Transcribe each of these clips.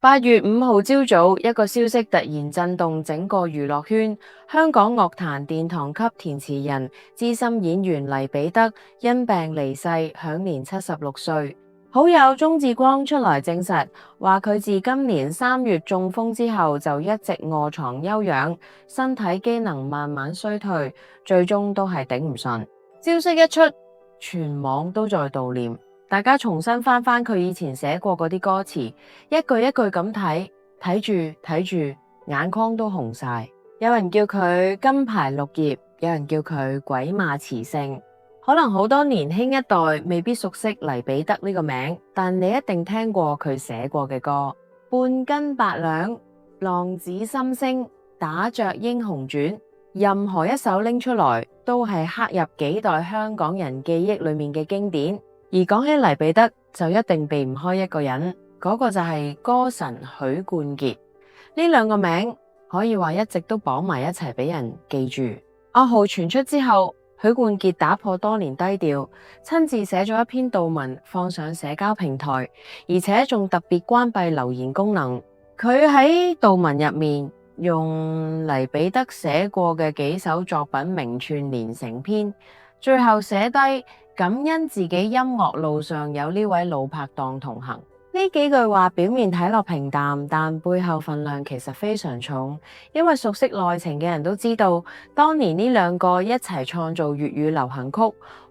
8月5號朝早，一個消息突然震動整個娛樂圈。香港樂壇殿堂級填詞人、資深演員黎彼得因病離世，享年76歲。好友鍾志光出來證實，話佢自今年3月中風之後就一直臥床休養，身體機能慢慢衰退，最終都係頂唔順。消息一出，全網都在悼念。大家重新翻佢以前寫過嗰啲歌詞，一句一句咁睇住，眼眶都紅晒。有人叫佢金牌綠葉，有人叫佢鬼馬詞聖。可能好多年輕一代未必熟悉黎彼得呢個名，但你一定聽過佢寫過嘅歌，半斤八兩、浪子心聲、打着英雄傳，任何一首拎出來都係刻入幾代香港人記憶裏面嘅經典。而講起黎彼得，就一定避唔開一個人，嗰個就係歌神許冠傑。呢兩個名可以話一直都綁埋一齊俾人記住。噩耗傳出之後，許冠傑打破多年低調，親自寫咗一篇悼文放上社交平台，而且仲特別關閉留言功能。佢喺悼文入面用黎彼得寫過嘅幾首作品名串連成篇，最後寫低感恩自己音樂路上有呢位老拍檔同行。呢幾句話表面睇落平淡，但背後份量其實非常重。因為熟悉內情嘅人都知道，當年呢兩個一齊創造粵語流行曲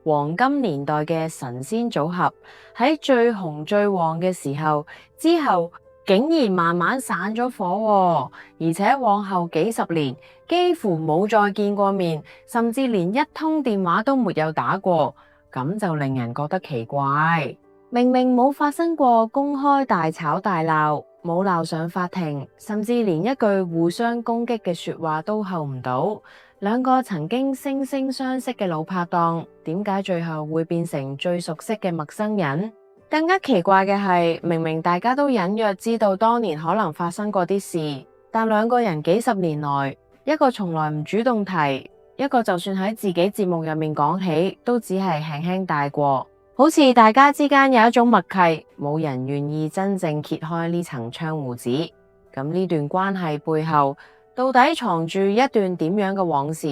黃金年代嘅神仙組合，喺最紅最旺嘅時候之後，竟然慢慢散咗火，而且往後幾十年幾乎冇再見過面，甚至連一通電話都沒有打過。咁就令人覺得奇怪，明明冇發生過公開大吵大鬧，冇鬧上法庭，甚至連一句互相攻擊嘅說話都候唔到。兩個曾經惺惺相惜嘅老拍檔，點解最後會變成最熟悉嘅陌生人？更加奇怪嘅係，明明大家都隱約知道當年可能發生過啲事，但兩個人幾十年來，一個從來唔主動提，一個就算喺自己節目入面講起，都只係輕輕帶過，好似大家之間有一種默契，冇人願意真正揭開呢層窗戶紙。咁呢段關係背後，到底藏住一段點樣嘅往事？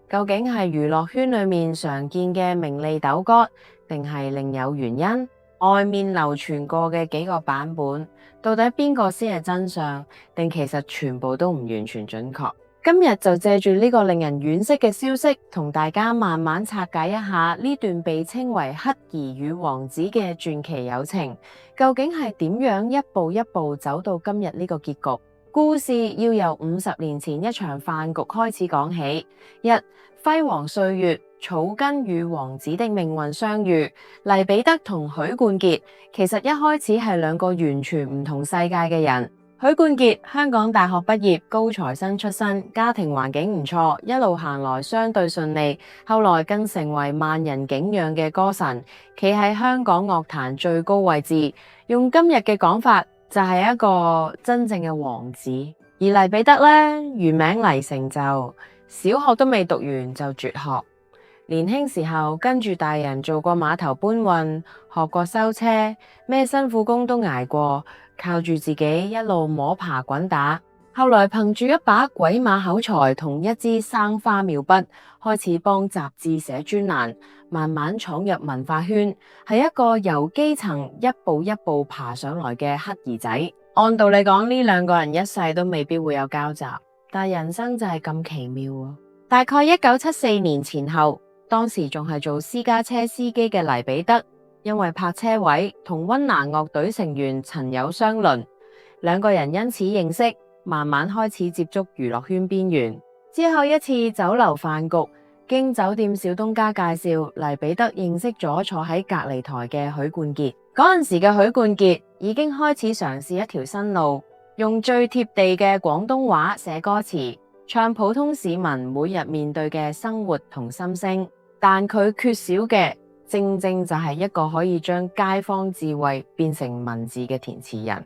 究竟係娛樂圈裏面常見嘅名利糾葛，定係另有原因？外面流傳過嘅幾個版本，到底邊個先係真相？定其實全部都唔完全準確？今日就借住呢個令人惋惜嘅消息，同大家慢慢拆解一下呢段被稱為乞兒與王子嘅傳奇友情，究竟係點樣一步一步走到今日呢個結局？故事要由50年前一場飯局開始講起。輝煌歲月，草根與王子的命運相遇。黎彼得同許冠傑其實一開始係兩個完全唔同世界嘅人。許冠傑香港大學畢業，高材生出身，家庭環境唔錯，一路行來相對順利，後來更成為萬人景仰嘅歌神，企喺香港樂壇最高位置。用今日嘅講法，就係一個真正嘅王子。而黎彼得呢，原名黎成就，小學都未讀完就輟學。年輕時候跟住大人做過碼頭搬運，學過修車，咩辛苦工都捱過，靠住自己一路摸爬滾打。後來憑住一把鬼馬口才同一支生花妙筆，開始幫雜誌寫專欄，慢慢闖入文化圈，係一個由基層一步一步爬上來嘅乞兒仔。按道理講，呢兩個人一世都未必會有交集，但人生就係咁奇妙啊！大概1974年前後，當時仲係做私家車司機嘅黎彼得，因為泊車位同溫拿樂隊成員陳友相鄰，兩個人因此認識，慢慢開始接觸娛樂圈邊緣。之後一次酒樓飯局，經酒店小東家介紹，黎彼得認識咗坐喺隔離台嘅許冠傑。嗰陣時嘅許冠傑已經開始嘗試一條新路，用最貼地嘅廣東話寫歌詞，唱普通市民每日面對嘅生活同心聲。但佢缺少嘅，正正就係一個可以將街坊智慧變成文字嘅填詞人。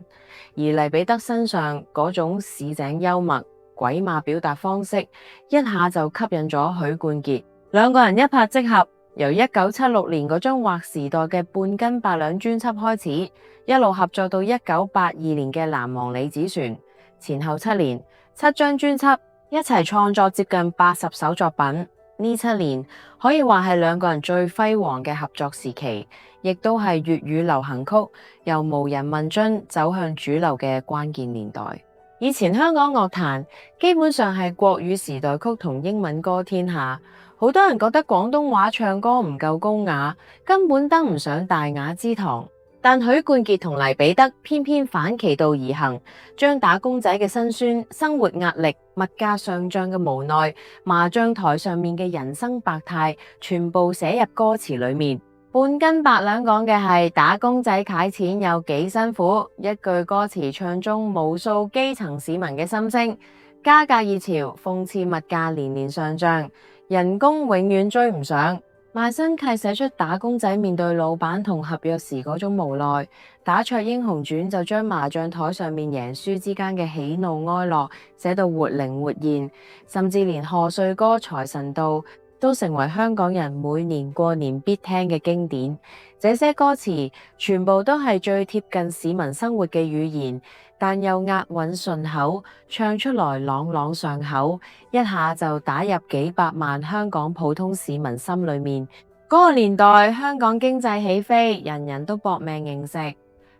而黎彼得身上嗰種市井幽默、鬼馬表達方式，一下就吸引咗許冠傑。兩個人一拍即合，由1976年嗰張劃時代嘅半斤八兩專輯開始，一路合作到1982年嘅難忘李子船，前後7年，7張專輯，一齊創作接近80首作品。呢7年可以話係兩個人最輝煌嘅合作時期，亦都係粵語流行曲由無人問津走向主流嘅關鍵年代。以前香港樂壇基本上係國語時代曲同英文歌天下，好多人覺得廣東話唱歌唔夠高雅，根本登唔上大雅之堂。但許冠傑同黎彼得偏偏反其道而行，將打工仔嘅辛酸、生活壓力、物價上漲嘅無奈、麻將台上面嘅人生百態，全部寫入歌詞裏面。半斤八兩講嘅係打工仔揩錢有幾辛苦，一句歌詞唱中無數基層市民嘅心聲。加價熱潮諷刺物價年年上漲，人工永遠追唔上。賣身契寫出打工仔面對老闆同合約時嗰種無奈。打卓英雄傳就將麻將台上面贏輸之間嘅喜怒哀樂寫到活靈活現，甚至連賀歲歌財神到都成為香港人每年過年必聽嘅經典。這些歌詞全部都係最貼近市民生活嘅語言，但又押韻順口，唱出來朗朗上口，一下就打入幾百萬香港普通市民心裏面。嗰個年代香港經濟起飛，人人都搏命認食。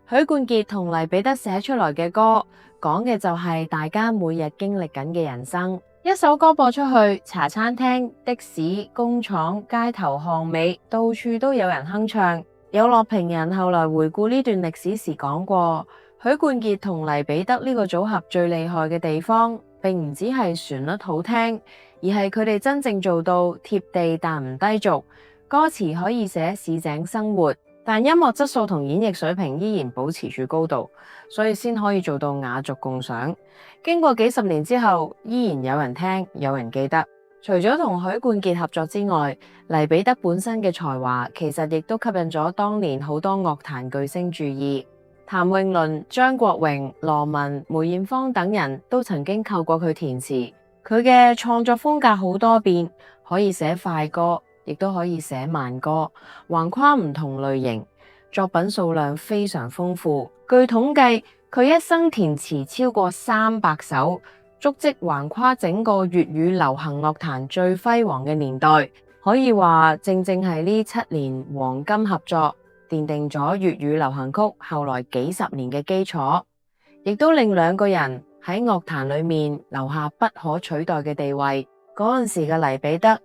許冠傑同黎彼得寫出來嘅歌，講嘅就係大家每日經歷緊嘅人生。一首歌播出去，茶餐廳、的士、工廠、街頭巷尾，到處都有人哼唱。有樂評人後來回顧呢段歷史時講過，許冠傑同黎彼得呢個組合最厲害嘅地方，並唔止係旋律好聽，而係佢哋真正做到貼地但唔低俗，歌詞可以寫市井生活，但音樂質素同演繹水平依然保持住高度，所以先可以做到雅俗共賞。經過幾十年之後，依然有人聽，有人記得。除咗同許冠傑合作之外，黎彼得本身嘅才華其實亦都吸引咗當年好多樂壇巨星注意。譚詠麟、張國榮、羅文、梅艷芳等人都曾經靠過佢填詞。佢嘅創作風格好多變，可以寫快歌，亦都可以寫慢歌，橫跨唔同類型，作品數量非常豐富。據統計，佢一生填詞超過300首，足跡橫跨整個粵語流行樂壇最輝煌嘅年代。可以話正正係呢7年黃金合作，奠定咗粵語流行曲後來幾十年嘅基礎，亦都令兩個人喺樂壇裏面留下不可取代嘅地位。嗰陣時嘅黎彼得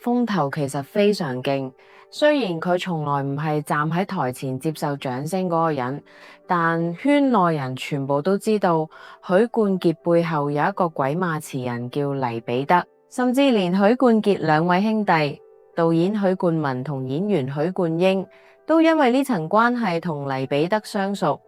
風頭其實非常勁，雖然佢從來唔係站喺台前接受掌聲嗰個人，但圈內人全部都知道許冠傑背後有一個鬼馬詞人叫黎彼得，甚至連許冠傑兩位兄弟，導演許冠文同演員許冠英，都因為呢層關係同黎彼得相熟。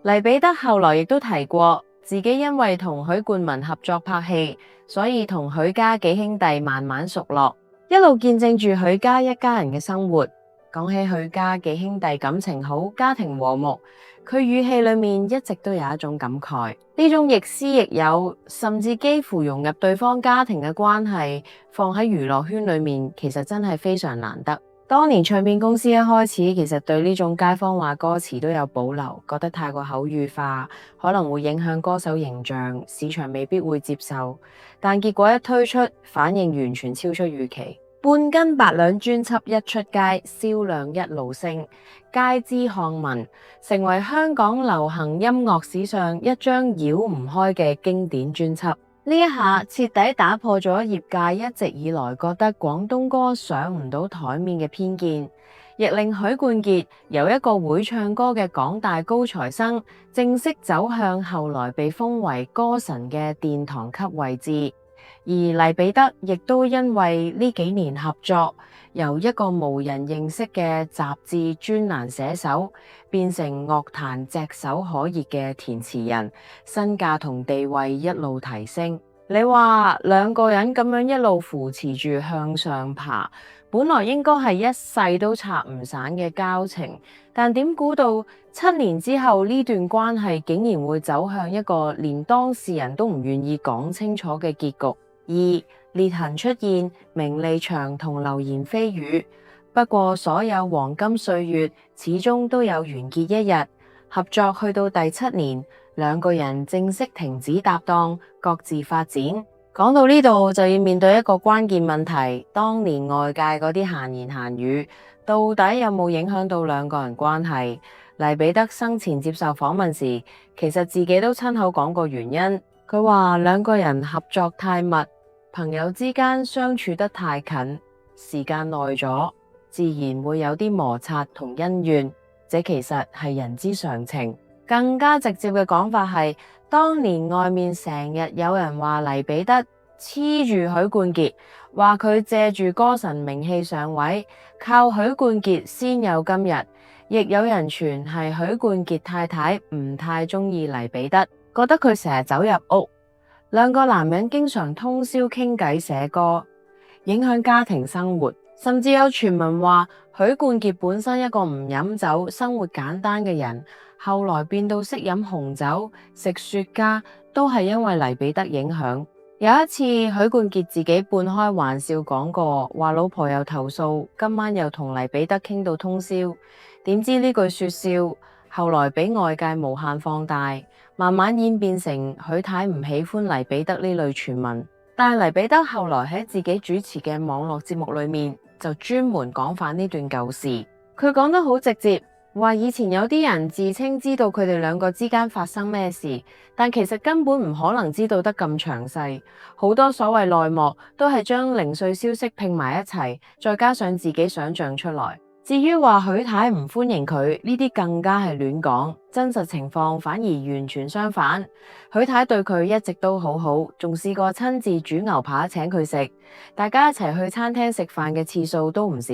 黎彼得後來亦都提過，自己因為同許冠文合作拍戲，所以同許家幾兄弟慢慢熟絡，一路見證住許家一家人嘅生活。講起許家幾兄弟感情好，家庭和睦，佢語氣裏面一直都有一種感慨。呢種亦師亦友，甚至幾乎融入對方家庭嘅關係，放喺娛樂圈裏面，其實真係非常難得。當年唱片公司一開始其實對呢種街坊話歌詞都有保留，覺得太過口語化，可能會影響歌手形象，市場未必會接受。但結果一推出，反應完全超出預期。半斤八兩專輯一出街，銷量一路升，街知巷聞，成為香港流行音樂史上一張繞唔開嘅經典專輯。呢一下徹底打破咗業界一直以來覺得廣東歌上唔到台面嘅偏見，亦令許冠傑由一個會唱歌嘅港大高材生，正式走向後來被封為歌神嘅殿堂級位置。而黎彼得亦都因為呢幾年合作，由一個無人認識嘅雜誌專欄寫手，變成樂壇炙手可熱嘅填詞人，身價同地位一路提升。你話兩個人咁樣一路扶持住向上爬，本來應該係一世都拆唔散嘅交情，但點估到7年之後呢段關係竟然會走向一個連當事人都唔願意講清楚嘅結局。而裂痕出現，名利場同流言蜚語，不過所有黃金歲月始終都有完結一日，合作去到第7年，兩個人正式停止搭檔，各自發展。講到呢度就要面對一個關鍵問題，當年外界嗰啲閒言閒語到底有冇影響到兩個人關係？黎彼得生前接受訪問時，其實自己都親口講過原因。佢話兩個人合作太密，朋友之間相處得太近，時間耐咗，自然會有啲摩擦同恩怨，這其實係人之常情。更加直接嘅講法係，當年外面成日有人話黎彼得黐住許冠傑，話佢借住歌神名氣上位，靠許冠傑先有今日。亦有人傳係許冠傑太太唔太中意黎彼得，覺得佢成日走入屋，兩個男人經常通宵傾偈寫歌，影響家庭生活。甚至有傳聞話許冠傑本身一個唔飲酒、生活簡單嘅人，後來變到識飲紅酒、食雪茄，都係因為黎彼得影響。有一次許冠傑自己半開玩笑講過，話老婆又投訴，今晚又同黎彼得傾到通宵。點知呢句說笑後來俾外界無限放大，慢慢演變成許太唔喜歡黎彼得呢類傳聞。但黎彼得後來喺自己主持嘅網絡節目裏面就專門講返呢段舊事。佢講得好直接，話以前有啲人自稱知道佢哋兩個之間發生咩事，但其實根本唔可能知道得咁詳細。好多所謂內幕都係將零碎消息拼埋一齊，再加上自己想象出來。至於話許太唔歡迎佢，呢啲更加係亂講，真實情況反而完全相反。許太對佢一直都好好，仲試過親自煮牛扒請佢食，大家一齊去餐廳食飯嘅次數都唔少。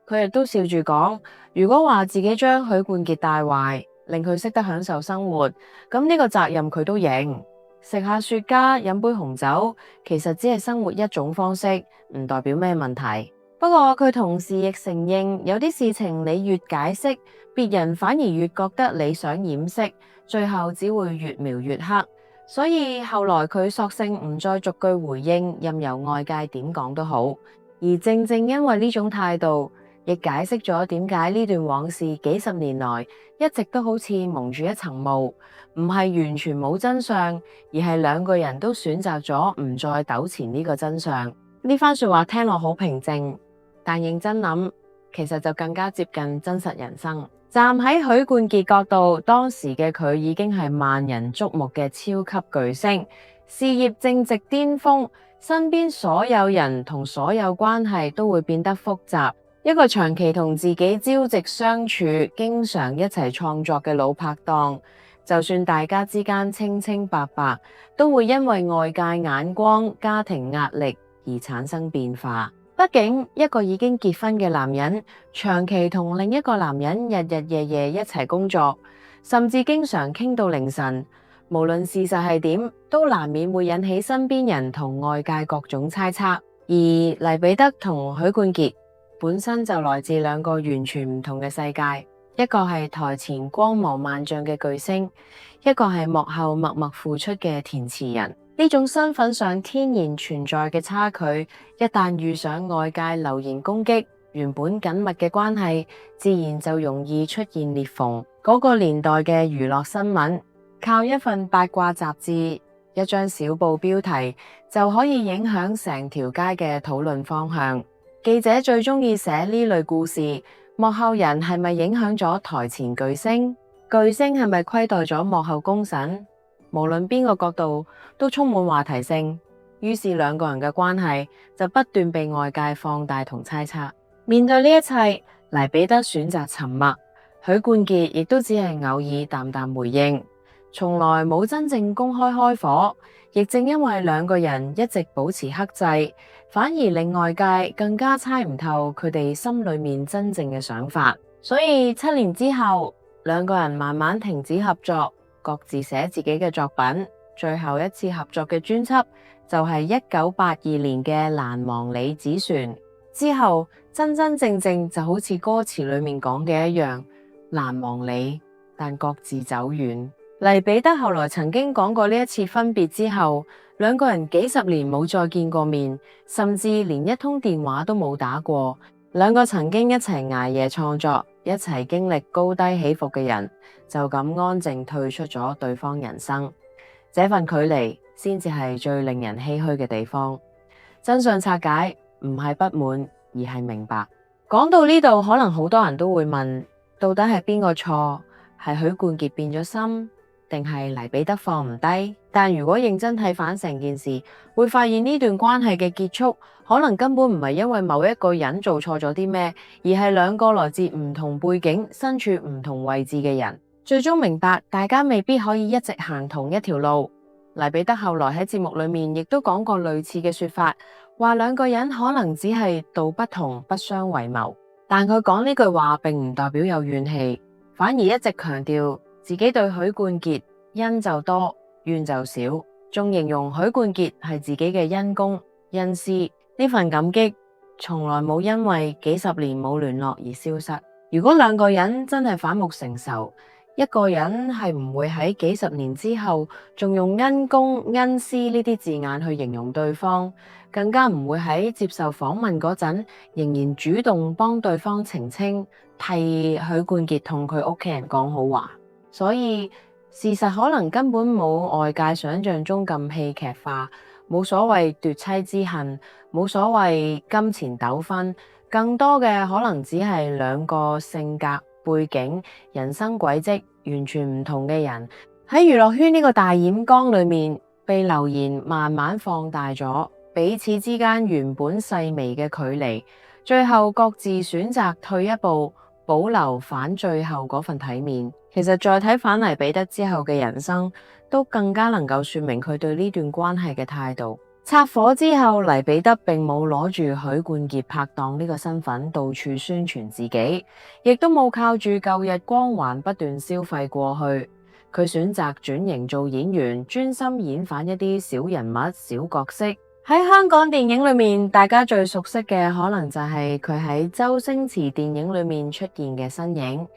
佢亦都笑住講，如果話自己將許冠傑帶壞，令佢識得享受生活，咁呢個責任佢都認。食下雪茄，飲杯紅酒，其實只係生活一種方式，唔代表咩問題。不過佢同時亦承認，有啲事情你越解釋，別人反而越覺得你想掩飾，最後只會越描越黑。所以後來佢索性唔再逐句回應，任由外界點講都好。而正正因為呢種態度，亦解釋咗點解呢段往事幾十年來一直都好似蒙住一層霧，唔係完全冇真相，而係兩個人都選擇咗唔再糾纏呢個真相。呢番說話聽落好平靜，但認真諗，其實就更加接近真實人生。站喺許冠傑角度，當時嘅佢已經係萬人矚目嘅超級巨星，事業正值巔峰，身邊所有人同所有關係都會變得複雜。一個長期同自己朝夕相處、經常一齊創作嘅老拍檔，就算大家之間清清白白，都會因為外界眼光、家庭壓力而產生變化。畢竟一個已經結婚嘅男人，長期同另一個男人日日夜夜一齊工作，甚至經常傾到凌晨，無論事實係點，都難免會引起身邊人同外界各種猜測。而黎彼得同許冠傑本身就來自兩個完全唔同嘅世界，一個係台前光芒萬丈嘅巨星，一個係幕後默默付出嘅填詞人。呢種身份上天然存在嘅差距，一旦遇上外界流言攻擊，原本緊密嘅關係自然就容易出現裂縫。嗰個年代嘅娛樂新聞，靠一份八卦雜誌、一張小報標題就可以影響成條街嘅討論方向。記者最中意寫呢類故事，幕後人係咪影響咗台前巨星？巨星係咪虧待咗幕後功臣？無論邊個角度都充滿話題性，於是兩個人嘅關係就不斷被外界放大同猜測。面對呢一切，黎彼得選擇沉默，許冠傑亦都只係偶爾淡淡回應，從來冇真正公開開火。亦正因為兩個人一直保持克制，反而令外界更加猜唔透佢哋心裏面真正嘅想法。所以7年之後，兩個人慢慢停止合作，各自寫自己嘅作品。最後一次合作嘅專輯就係1982年嘅《難忘李子船》。之後真真正正就好似歌詞裏面講嘅一樣，難忘你，但各自走遠。黎彼得後來曾經講過，呢一次分別之後，兩個人幾十年冇再見過面，甚至連一通電話都冇打過。兩個曾經一齊捱夜創作、一齊經歷高低起伏嘅人，就咁安靜退出咗對方人生。這份距離先至係最令人唏噓嘅地方。真相拆解唔係不滿，而係明白。講到呢度，可能好多人都會問，到底係邊個錯？係許冠傑變咗心，定係黎彼得放唔低？但如果認真睇返成件事，會發現呢段關係嘅結束，可能根本唔係因為某一個人做錯咗啲咩，而係兩個來自唔同背景、身處唔同位置嘅人，最終明白大家未必可以一直行同一條路。黎彼得後來喺節目裏面亦都講過類似嘅說法，話兩個人可能只係道不同不相為謀。但佢講呢句話並唔代表有怨氣，反而一直強調自己對許冠傑恩就多，怨就少，仲形容許冠傑係自己嘅恩公恩師。呢份感激從來冇因為幾十年冇聯絡而消失。如果兩個人真係反目成仇，一個人係唔會喺幾十年之後仲用恩公恩師呢啲字眼去形容對方，更加唔會喺接受訪問嗰陣仍然主動幫對方澄清，替許冠傑同佢屋企人講好話。所以事實可能根本冇外界想象中咁戲劇化，冇所謂奪妻之恨，冇所謂金錢糾紛，更多嘅可能只係兩個性格、背景、人生軌跡完全唔同嘅人喺娛樂圈呢個大染缸裏面，被流言慢慢放大咗彼此之間原本細微嘅距離，最後各自選擇退一步，保留返最後嗰份體面。其實再睇返黎彼得之後嘅人生，都更加能夠說明佢對呢段關係嘅態度。拆夥之後，黎彼得並冇攞住許冠傑拍檔呢個身份到處宣傳自己，亦都冇靠住舊日光環不斷消費過去。佢選擇轉型做演員，專心演反一啲小人物、小角色。喺香港電影裏面，大家最熟悉嘅可能就係佢喺周星馳電影裏面出現嘅身影。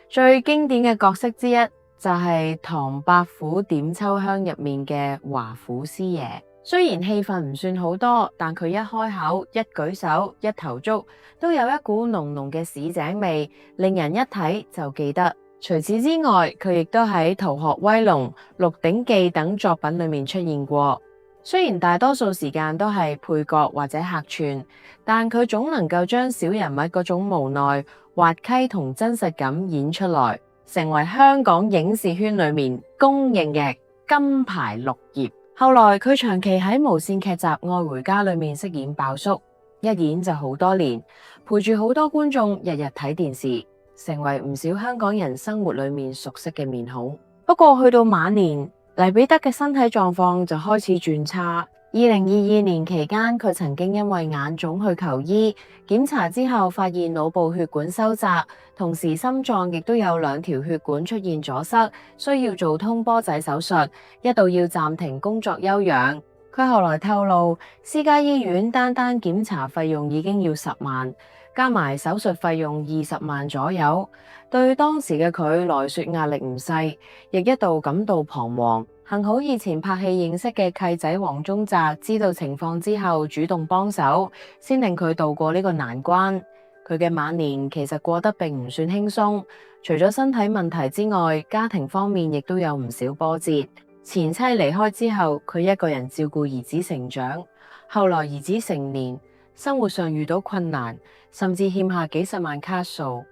最經典嘅角色之一就係《唐伯虎點秋香》入面嘅華府師爺。雖然戲份唔算好多，但佢一開口、一舉手、一投足，都有一股濃濃嘅市井味，令人一睇就記得。除此之外，佢亦都喺《逃學威龍》《鹿鼎記》等作品裏面出現過。雖然大多數時間都係配角或者客串，但佢總能夠將小人物嗰種無奈、滑稽同真實感演出來，成為香港影視圈裏面公認嘅金牌綠葉。後來佢長期喺無線劇集《愛回家》裏面飾演爆叔，一演就好多年，陪住好多觀眾日日睇電視，成為唔少香港人生活裏面熟悉嘅面孔。不過去到晚年，黎彼得嘅身體狀況就開始轉差。2022年期間，佢曾經因為眼腫去求醫，檢查之後發現腦部血管收窄，同時心臟亦都有2條血管出現阻塞，需要做通波仔手術，一度要暫停工作休養。佢後來透露，私家醫院單檢查費用已經要10萬，加埋手術費用20萬左右，對當時嘅佢來說壓力唔細，亦一度感到彷徨。幸好以前拍戲認識嘅契仔黃宗澤知道情況之後主動幫手，先令佢渡過呢個難關。佢嘅晚年其實過得並唔算輕鬆，除咗身體問題之外，家庭方面亦都有唔少波折。前妻離開之後，佢一個人照顧兒子成長，後來兒子成年，生活上遇到困難，甚至欠下幾十萬卡數。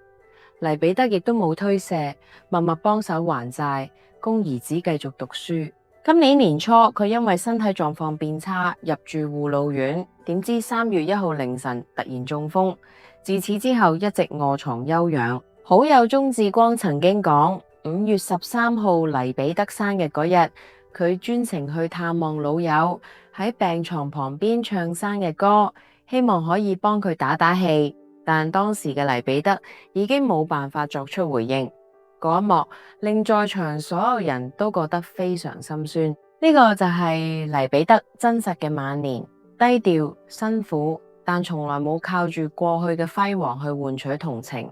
黎彼得亦都冇推卸，默默幫手還債，供兒子繼續讀書。今年年初，佢因為身體狀況變差，入住護老院，點知3月1號凌晨突然中風，自此之後一直臥床休養。好友鍾志光曾經講，5月13號黎彼得生日嗰日，佢專程去探望老友，喺病床旁邊唱生日歌，希望可以幫佢打氣。但當時嘅黎彼得已經冇辦法作出回應，嗰一幕令在場所有人都覺得非常心酸。呢個就係黎彼得真實嘅晚年，低調辛苦，但從來冇靠住過去嘅輝煌去換取同情，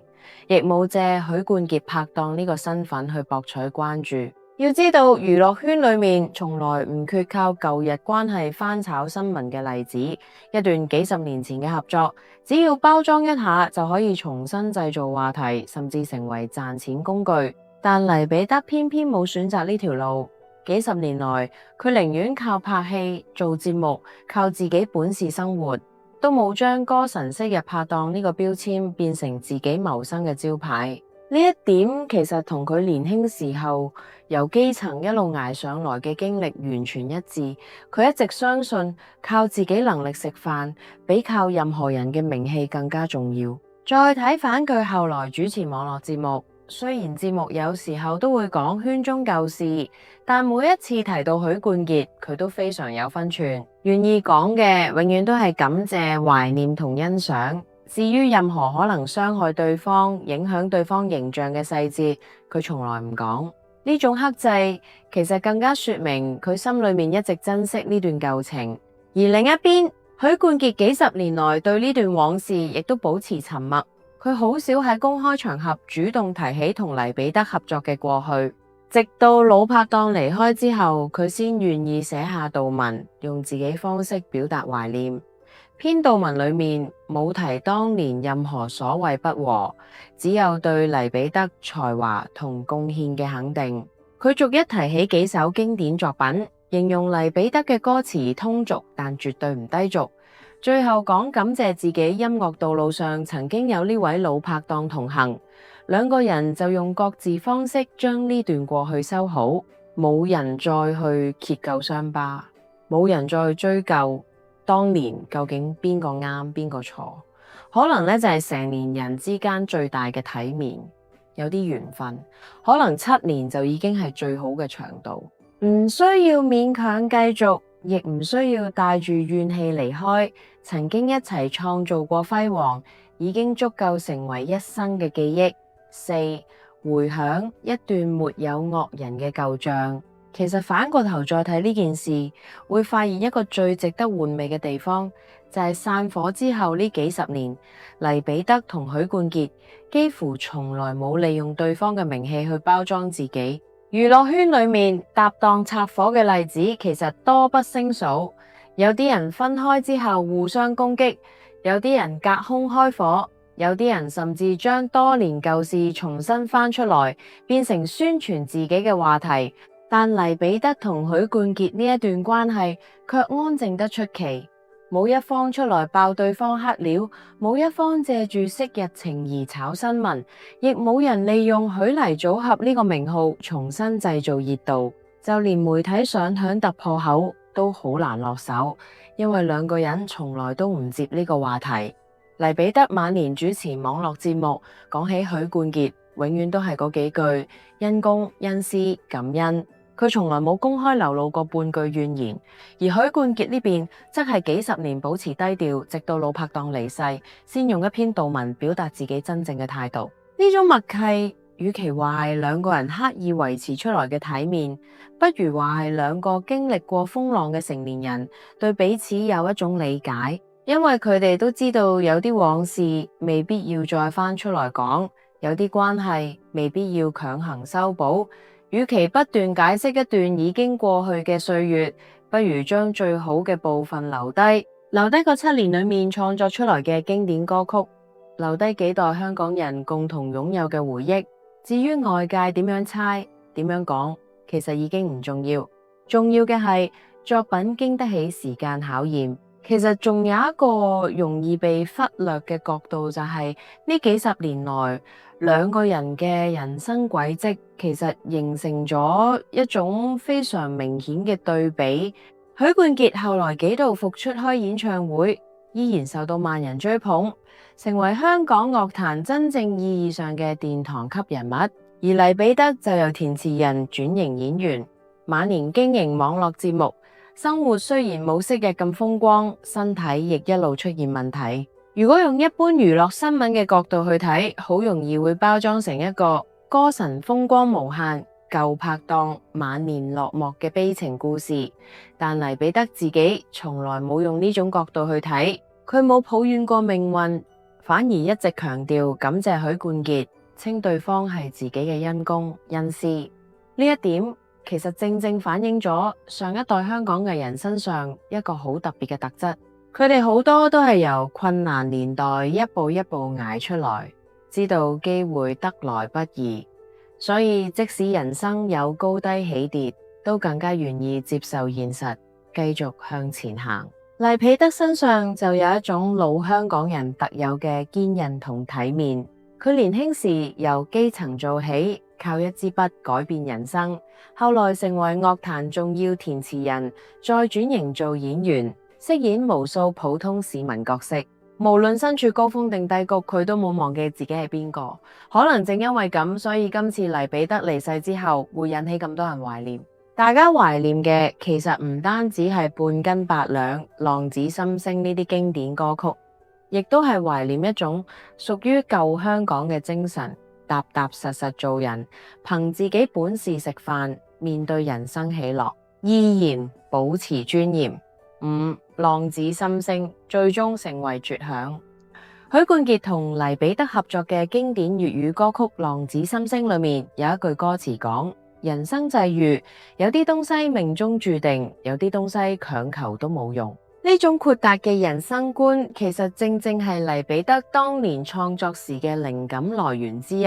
亦冇借許冠傑拍檔呢個身份去博取關注。要知道娛樂圈裏面從來唔缺靠舊日關係翻炒新聞嘅例子，一段幾十年前嘅合作，只要包裝一下就可以重新製造話題，甚至成為賺錢工具。但黎彼得偏偏冇選擇呢條路，幾十年來佢寧願靠拍戲做節目，靠自己本事生活，都冇將歌神昔日拍檔呢個標籤變成自己謀生嘅招牌。呢一點其實同佢年輕時候由基層一路捱上來嘅經歷完全一致。佢一直相信靠自己能力食飯，比靠任何人嘅名氣更加重要。再睇返佢後來主持網絡節目，雖然節目有時候都會講圈中舊事，但每一次提到許冠傑，佢都非常有分寸，願意講嘅永遠都係感謝、懷念同欣賞。至於任何可能傷害對方、影響對方形象嘅細節，佢從來唔講。呢種克制其實更加說明佢心裏面一直珍惜呢段舊情。而另一邊，許冠傑幾十年來對呢段往事亦都保持沉默，佢好少喺公開場合主動提起同黎彼得合作嘅過去，直到老拍檔離開之後，佢先願意寫下悼文，用自己方式表達懷念。篇悼文裏面冇提當年任何所謂不和，只有對黎彼得才華同貢獻嘅肯定。佢逐一提起幾首經典作品，形容黎彼得嘅歌詞通俗但絕對唔低俗。最後講感謝自己音樂道路上曾經有呢位老拍檔同行，兩個人就用各自方式將呢段過去修好，冇人再去揭舊傷疤，冇人再去追究當年究竟邊個啱邊個錯，可能呢就係成年人之間最大嘅體面，有啲緣分，可能7年就已經係最好嘅長度，唔需要勉強繼續，亦唔需要帶住怨氣離開。曾經一齊創造過輝煌，已經足夠成為一生嘅記憶。4. 回響一段沒有惡人嘅舊賬。其實反過頭再睇呢件事，會發現一個最值得玩味嘅地方，就係散夥之後呢幾十年，黎彼得同許冠傑幾乎從來冇利用對方嘅名氣去包裝自己。娛樂圈裏面搭檔拆夥嘅例子其實多不勝數，有啲人分開之後互相攻擊，有啲人隔空開火，有啲人甚至將多年舊事重新翻出來，變成宣傳自己嘅話題。但黎彼得同許冠傑呢一段關係卻安靜得出奇，冇一方出來爆對方黑料，冇一方借住昔日情誼炒新聞，亦冇人利用許黎組合呢個名號重新製造熱度，就連媒體想響突破口都好難落手，因為兩個人從來都唔接呢個話題。黎彼得晚年主持網絡節目，講起許冠傑，永遠都係嗰幾句因公因私感恩。佢從來冇公開流露過半句怨言，而許冠傑呢邊則係幾十年保持低調，直到老拍檔離世，先用一篇悼文表達自己真正嘅態度。呢種默契，與其話係兩個人刻意維持出來嘅體面，不如話係兩個經歷過風浪嘅成年人對彼此有一種理解，因為佢哋都知道有啲往事未必要再翻出來講，有啲關係未必要強行修補。與其不斷解釋一段已經過去嘅歲月，不如將最好嘅部分留低個7年裏面創作出來嘅經典歌曲，留低幾代香港人共同擁有嘅回憶。至於外界點樣猜、點樣講，其實已經唔重要，重要嘅係作品經得起時間考驗。其實仲有一個容易被忽略嘅角度，就係呢幾十年來兩個人嘅人生軌跡，其實形成咗一種非常明顯嘅對比。許冠傑後來幾度復出開演唱會，依然受到萬人追捧，成為香港樂壇真正意義上嘅殿堂級人物。而黎彼得就由填詞人轉型演員，晚年經營網絡節目。生活雖然冇昔日咁風光，身體亦一路出現問題。如果用一般娛樂新聞嘅角度去睇，好容易會包裝成一個歌神風光無限、舊拍檔晚年落寞嘅悲情故事。但黎彼得自己從來冇用呢種角度去睇，佢冇抱怨過命運，反而一直強調感謝許冠傑，稱對方係自己嘅因公因私。呢一點其實正正反映咗上一代香港藝人身上一個好特別嘅特質。佢哋好多都係由困難年代一步一步捱出來，知道機會得來不易，所以即使人生有高低起跌，都更加願意接受現實，繼續向前行。黎彼得身上就有一種老香港人特有嘅堅韌同體面。佢年輕時由基層做起，靠一支筆改變人生，後來成為樂壇重要填詞人，再轉型做演員，飾演無數普通市民角色。無論身處高峰定低谷，佢都冇忘記自己係邊個。可能正因為咁，所以今次黎彼得離世之後，會引起咁多人懷念。大家懷念嘅其實唔單止係半斤八兩、浪子心聲呢啲經典歌曲，亦都係懷念一種屬於舊香港嘅精神，踏踏實實做人，憑自己本事食飯，面對人生喜樂，依然保持尊嚴。浪子心聲最終成為絕響。許冠傑同黎彼得合作嘅經典粵語歌曲《浪子心聲》裏面有一句歌詞講：人生際遇，有啲東西命中注定，有啲東西強求都冇用。呢種豁達嘅人生觀，其實正正係黎彼得當年創作時嘅靈感來源之一。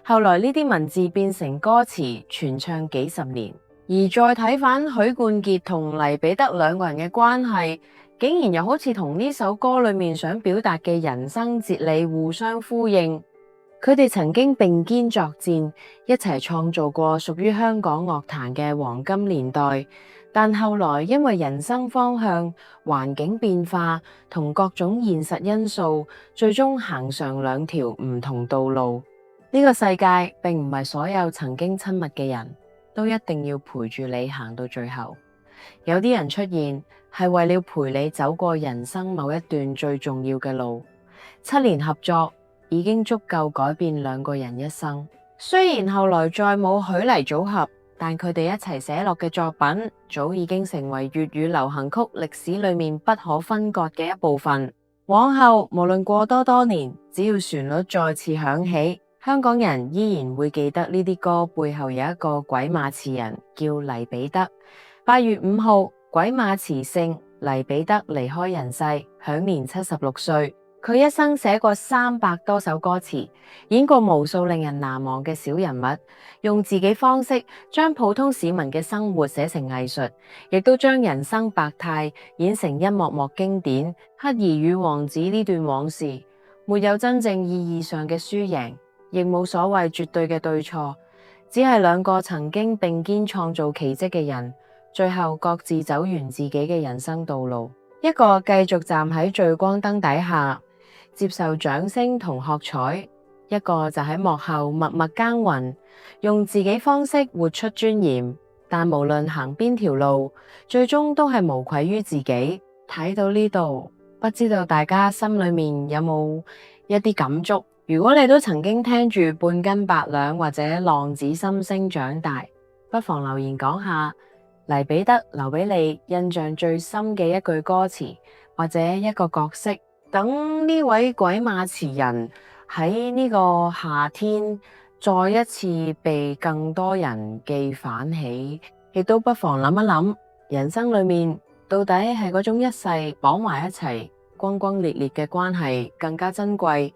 後來呢啲文字變成歌詞，傳唱幾十年。而再睇返許冠傑同黎彼得兩個人嘅關係，竟然又好似同呢首歌裏面想表達嘅人生哲理互相呼應。佢哋曾經並肩作戰，一齊創造過屬於香港樂壇嘅黃金年代，但後來因為人生方向、環境變化同各種現實因素，最終行上兩條唔同道路。呢個世界並唔係所有曾經親密嘅人都一定要陪住你行到最後，有啲人出現係為了陪你走過人生某一段最重要嘅路。7年合作已經足夠改變兩個人一生。雖然後來再冇許黎組合，但佢哋一齊寫落嘅作品早已經成為粵語流行曲歷史裏面不可分割嘅一部分。往後無論過多年，只要旋律再次響起，香港人依然會記得呢啲歌背後有一個鬼馬詞人叫黎彼得。8月5號，鬼馬詞聖黎彼得離開人世，享年76歲。佢一生寫過300多首歌詞，演過無數令人難忘嘅小人物，用自己方式將普通市民嘅生活寫成藝術，亦都將人生百態演成一幕幕經典。乞兒與王子呢段往事，沒有真正意義上嘅輸贏，亦冇所謂絕對嘅對錯，只係兩個曾經並肩創造奇蹟嘅人，最後各自走完自己嘅人生道路。一個繼續站喺聚光燈底下接受掌聲同喝彩，一個就喺幕後默默耕耘，用自己方式活出尊嚴。但無論行邊條路，最終都係無愧於自己。睇到呢度，不知道大家心裏面有冇一啲感觸？如果你都曾經聽住半斤八兩或者浪子心聲長大，不妨留言講下黎彼得留俾你印象最深嘅一句歌詞或者一個角色。等呢位鬼馬詞人喺呢個夏天再一次被更多人記返起，亦都不妨諗一諗，人生裏面到底係嗰種一世綁埋一齊轟轟烈烈嘅關係更加珍貴，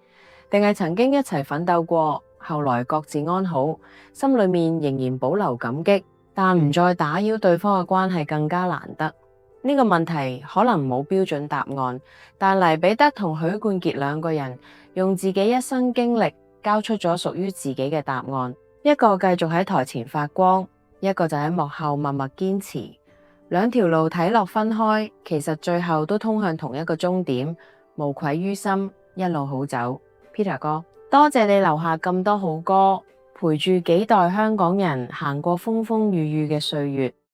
定係曾經一齊奮鬥過，後來各自安好，心裏面仍然保留感激，但唔再打擾對方嘅關係更加難得。呢個問題可能冇標準答案，但黎彼得同許冠傑兩個人用自己一生經歷交出咗屬於自己嘅答案。一個繼續喺台前發光，一個就喺幕後默默堅持。兩條路睇落分開，其實最後都通向同一個終點，無愧於心，一路好走。Peter 哥，多謝你留下咁多好歌，陪住幾代香港人行過風風雨雨嘅歲月。